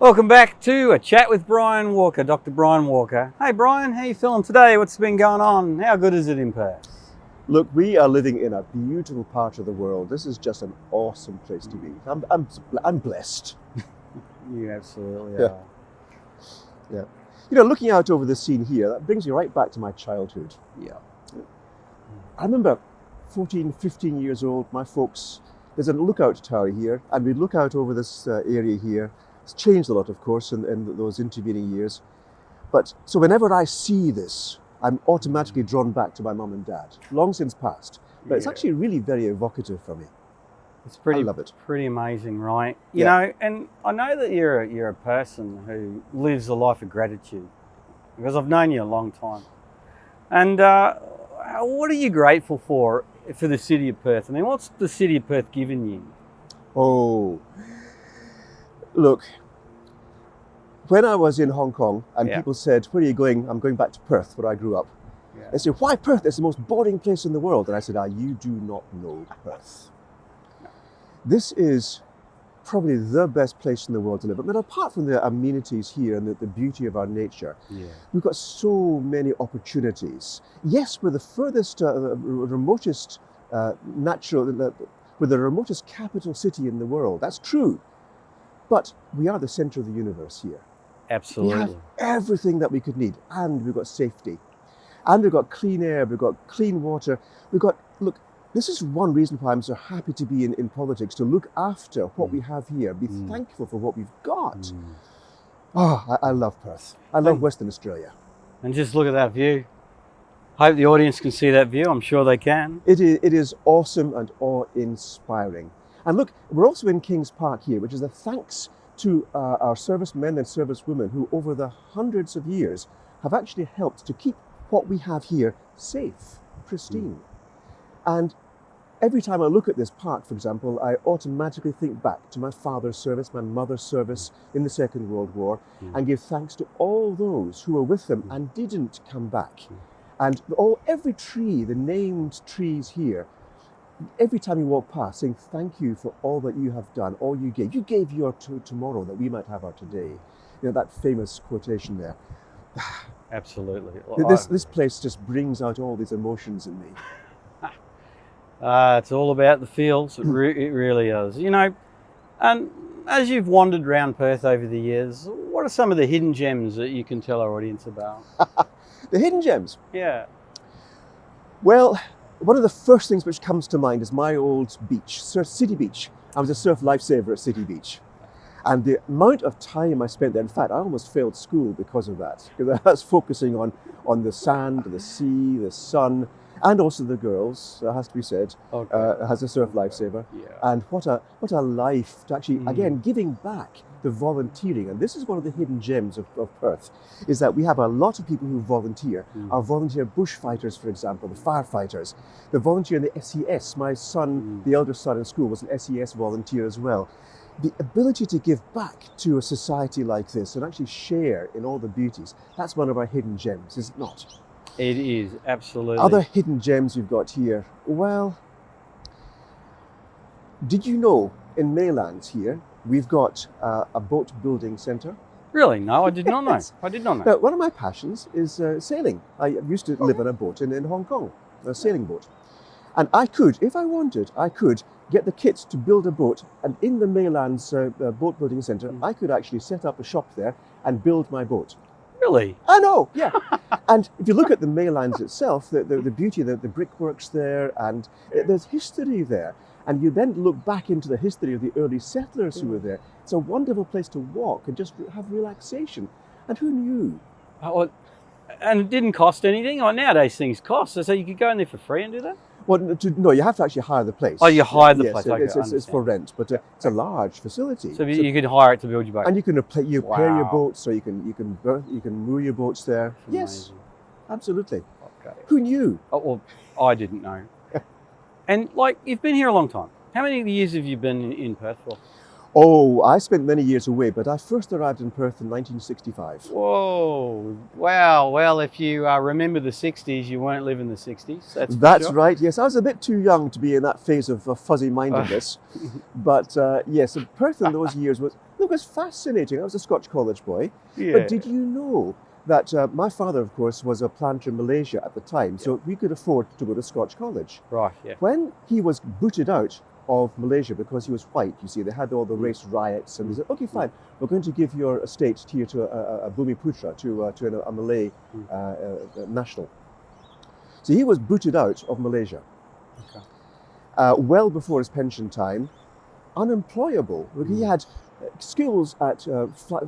Welcome back to A Chat with Brian Walker, Dr. Brian Walker. Hey Brian, how you feeling today? What's been going on? How good is it in Perth? Look, we are living in a beautiful part of the world. This is just an awesome place to be. I'm blessed. You absolutely Yeah. are. Yeah. You know, looking out over the scene here, that brings me right back to my childhood. Yeah. I remember 14, 15 years old, my folks, there's a lookout tower here, and we'd look out over this area here. It's changed a lot, of course, in those intervening years. But so whenever I see this, I'm automatically drawn back to my mum and dad, long since passed. But it's actually really very evocative for me. It's pretty, I love it. pretty amazing, right? You Yeah. know, and I know that you're a person who lives a life of gratitude because I've known you a long time. And what are you grateful for the city of Perth? I mean, what's the city of Perth given you? Oh, look, when I was in Hong Kong and Yeah. people said, where are you going? I'm going back to Perth, where I grew up. Yeah. They said, why Perth? It's the most boring place in the world. And I said, you do not know Perth. No. This is probably the best place in the world to live. I mean, apart from the amenities here and the beauty of our nature, Yeah. we've got so many opportunities. Yes, we're the furthest, remotest we're the remotest capital city in the world. That's true. But we are the center of the universe here. Absolutely. We have everything that we could need, and we've got safety, and we've got clean air, we've got clean water, look, this is one reason why I'm so happy to be in politics, to look after what we have here, be thankful for what we've got. I love Perth. I love Western Australia. And just look at that view. Hope the audience can see that view. I'm sure they can. It is awesome and awe-inspiring. And look, we're also in Kings Park here, which is a thanks to our servicemen and servicewomen who over the hundreds of years have actually helped to keep what we have here safe, pristine. And every time I look at this park, for example, I automatically think back to my father's service, my mother's service in the Second World War, and give thanks to all those who were with them and didn't come back. And every tree, the named trees here, every time you walk past, saying thank you for all that you have done, all you gave. You gave your tomorrow that we might have our today. You know, that famous quotation there. Absolutely. This place just brings out all these emotions in me. It's all about the feels. It really is. You know, and as you've wandered around Perth over the years, what are some of the hidden gems that you can tell our audience about? The hidden gems. Yeah. Well, one of the first things which comes to mind is my old beach, City Beach. I was a surf lifesaver at City Beach. And the amount of time I spent there, in fact, I almost failed school because of that. Because I was focusing on the sand, the sea, the sun, and also the girls, has to be said, as a surf lifesaver. Yeah. And what a life to actually, again, giving back the volunteering. And this is one of the hidden gems of Perth, is that we have a lot of people who volunteer. Our volunteer bushfighters, for example, the firefighters, the volunteer in the SES. My son, the elder son in school, was an SES volunteer as well. The ability to give back to a society like this and actually share in all the beauties, that's one of our hidden gems, is it not? It is, absolutely. Other hidden gems we've got here. Well, did you know in Maylands here, we've got a boat building centre? Really? No, I did not know. Yes. I did not know. Now, one of my passions is sailing. I used to live on a boat in Hong Kong, a sailing boat. And I could, if I wanted, get the kit to build a boat. And in the Maylands boat building centre, I could actually set up a shop there and build my boat. Really? I know, yeah. And if you look at the Maylands itself, the beauty, the brickworks there, and there's history there. And you then look back into the history of the early settlers who were there. It's a wonderful place to walk and just have relaxation. And who knew? And it didn't cost anything? Nowadays things cost, so you could go in there for free and do that? Well, no, you have to actually hire the place. Oh, you hired the Yes, place. Okay, it's for rent, but it's a large facility. So you could hire it to build your boat. And you can repair your Wow. boats, so you can moor your boats there. Yes, Amazing. absolutely. Okay. Who knew? Oh, well, I didn't know. And like, you've been here a long time. How many years have you been in Perth for? Oh, I spent many years away, but I first arrived in Perth in 1965. Whoa, wow. Well, if you remember the 60s, you weren't living the 60s, that's for That's sure. right, yes. I was a bit too young to be in that phase of fuzzy-mindedness. But yes, Perth in those years was fascinating. I was a Scotch college boy. Yeah, But did you know that my father, of course, was a planter in Malaysia at the time, so we could afford to go to Scotch college. right, yeah. When he was booted out of Malaysia because he was white, you see, they had all the race riots, and they said, okay, fine, we're going to give your estate here to a Bumiputra, to a Malay national. So he was booted out of Malaysia. Okay. Well before his pension time, unemployable. He had skills at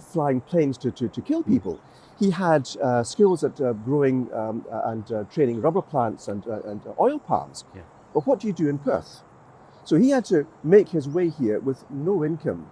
flying planes to kill people. He had skills at growing and training rubber plants and oil palms. Yeah. But what do you do in Perth? So he had to make his way here with no income,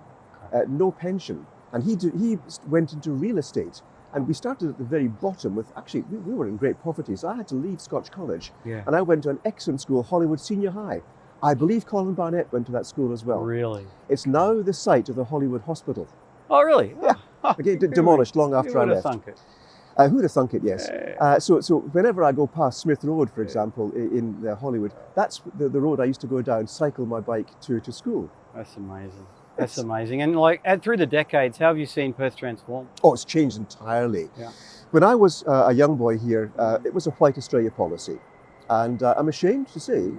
no pension, and he went into real estate. And we started at the very bottom with, actually, we were in great poverty, so I had to leave Scotch College. Yeah. And I went to an excellent school, Hollywood Senior High. I believe Colin Barnett went to that school as well. Really? It's now the site of the Hollywood Hospital. Oh, really? Yeah. Oh, Okay, demolished long after I who would have left. thunk it? Who'd have thunk it, yes. So whenever I go past Smith Road, for example, in Hollywood, that's the road I used to go down, cycle my bike to school. That's amazing. That's amazing. And like through the decades, how have you seen Perth transform? Oh, it's changed entirely. Yeah. When I was a young boy here, it was a white Australia policy. And I'm ashamed to say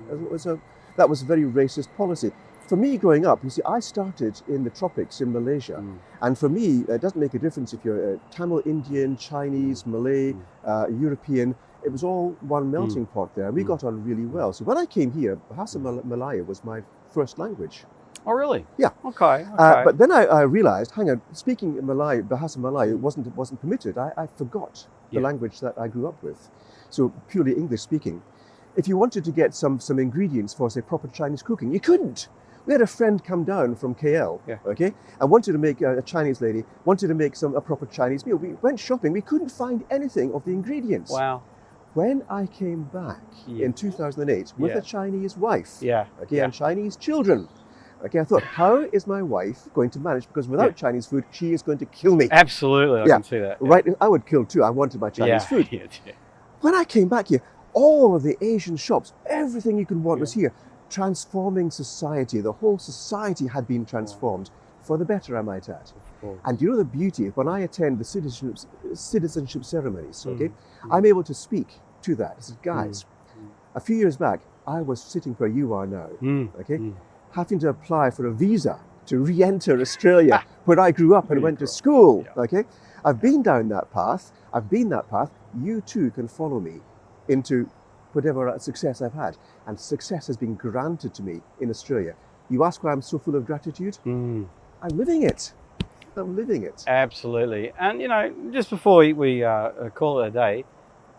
that was a very racist policy. For me, growing up, you see, I started in the tropics in Malaysia. And for me, it doesn't make a difference if you're Tamil, Indian, Chinese, Malay, European. It was all one melting pot there. And we got on really well. So when I came here, Bahasa Malaya was my first language. Oh, really? Yeah. Okay. But then I realized, hang on, speaking Malay, Bahasa Malay wasn't permitted. I forgot the language that I grew up with. So purely English speaking. If you wanted to get some ingredients for, say, proper Chinese cooking, you couldn't. We had a friend come down from KL, okay, and wanted to make, a Chinese lady, wanted to make a proper Chinese meal. We went shopping, we couldn't find anything of the ingredients. Wow. When I came back in 2008 with a Chinese wife, and Chinese children, okay, I thought, how is my wife going to manage? Because without Chinese food, she is going to kill me. Absolutely, I can see that. Right, I would kill too. I wanted my Chinese food. When I came back here, all of the Asian shops, everything you could want was here. Transforming society. The whole society had been transformed for the better, I might add. And you know the beauty, when I attend the citizenship ceremonies, okay, I'm able to speak to that. I said, guys, a few years back, I was sitting where you are now, okay, having to apply for a visa to re-enter Australia, where I grew up and went to school, okay. I've been down that path. You too can follow me into whatever success I've had. And success has been granted to me in Australia. You ask why I'm so full of gratitude? I'm living it. I'm living it. Absolutely. And, you know, just before we call it a day,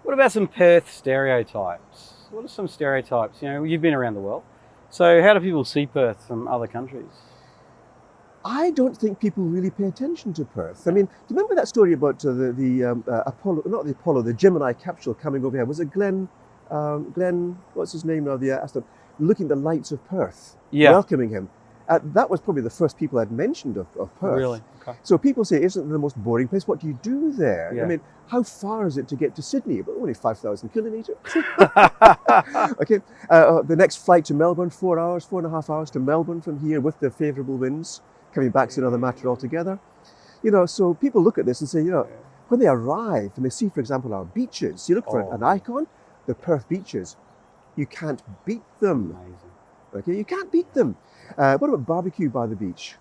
what about some Perth stereotypes? What are some stereotypes? You know, you've been around the world. So how do people see Perth from other countries? I don't think people really pay attention to Perth. I mean, do you remember that story about the Apollo, not the Apollo, the Gemini capsule coming over here? Was it Glenn, what's his name now, the astronaut, looking at the lights of Perth, welcoming him? That was probably the first people I'd mentioned of Perth. Really? Okay. So people say, isn't it the most boring place? What do you do there? Yeah. I mean, how far is it to get to Sydney? But only 5,000 kilometres. Okay. The next flight to Melbourne, 4.5 hours to Melbourne from here with the favourable winds. Coming back is another matter altogether. You know, so people look at this and say, you know, when they arrive and they see, for example, our beaches, you look for an icon, the Perth beaches, you can't beat them. Amazing. Okay, you can't beat them. What about barbecue by the beach?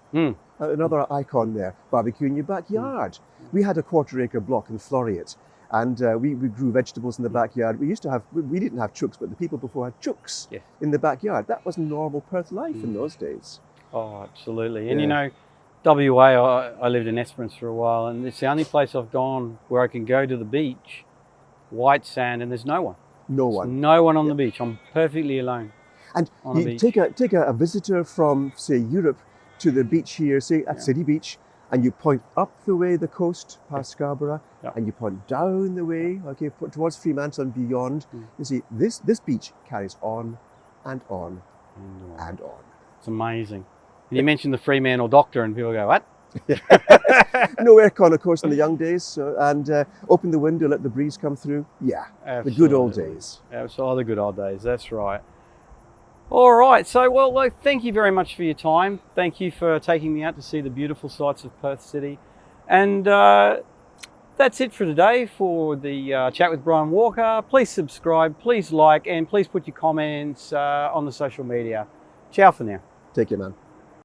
Another icon there, barbecue in your backyard. We had a 1/4 acre block in Floriat, and we grew vegetables in the backyard. We used to have, we didn't have chooks, but the people before had chooks in the backyard. That was normal Perth life in those days. Oh, absolutely. And you know, WA, I lived in Esperance for a while, and it's the only place I've gone where I can go to the beach, white sand, and there's no one. No one. No one on the beach. I'm perfectly alone. And you take a visitor from, say, Europe to the beach here, say at City Beach, and you point up the way the coast past Scarborough, and you point down the way, okay, towards Fremantle and beyond. You see, this beach carries on and on and on. It's amazing. And you mentioned the Fremantle doctor, and people go, "What?" No aircon, of course, in the young days, and open the window, let the breeze come through. Yeah, Absolutely. the good old days. Absolutely, the good old days. That's right. All right. So, well, thank you very much for your time. Thank you for taking me out to see the beautiful sights of Perth City. And that's it for today for the chat with Brian Walker. Please subscribe, please like, and please put your comments on the social media. Ciao for now. Take care, man.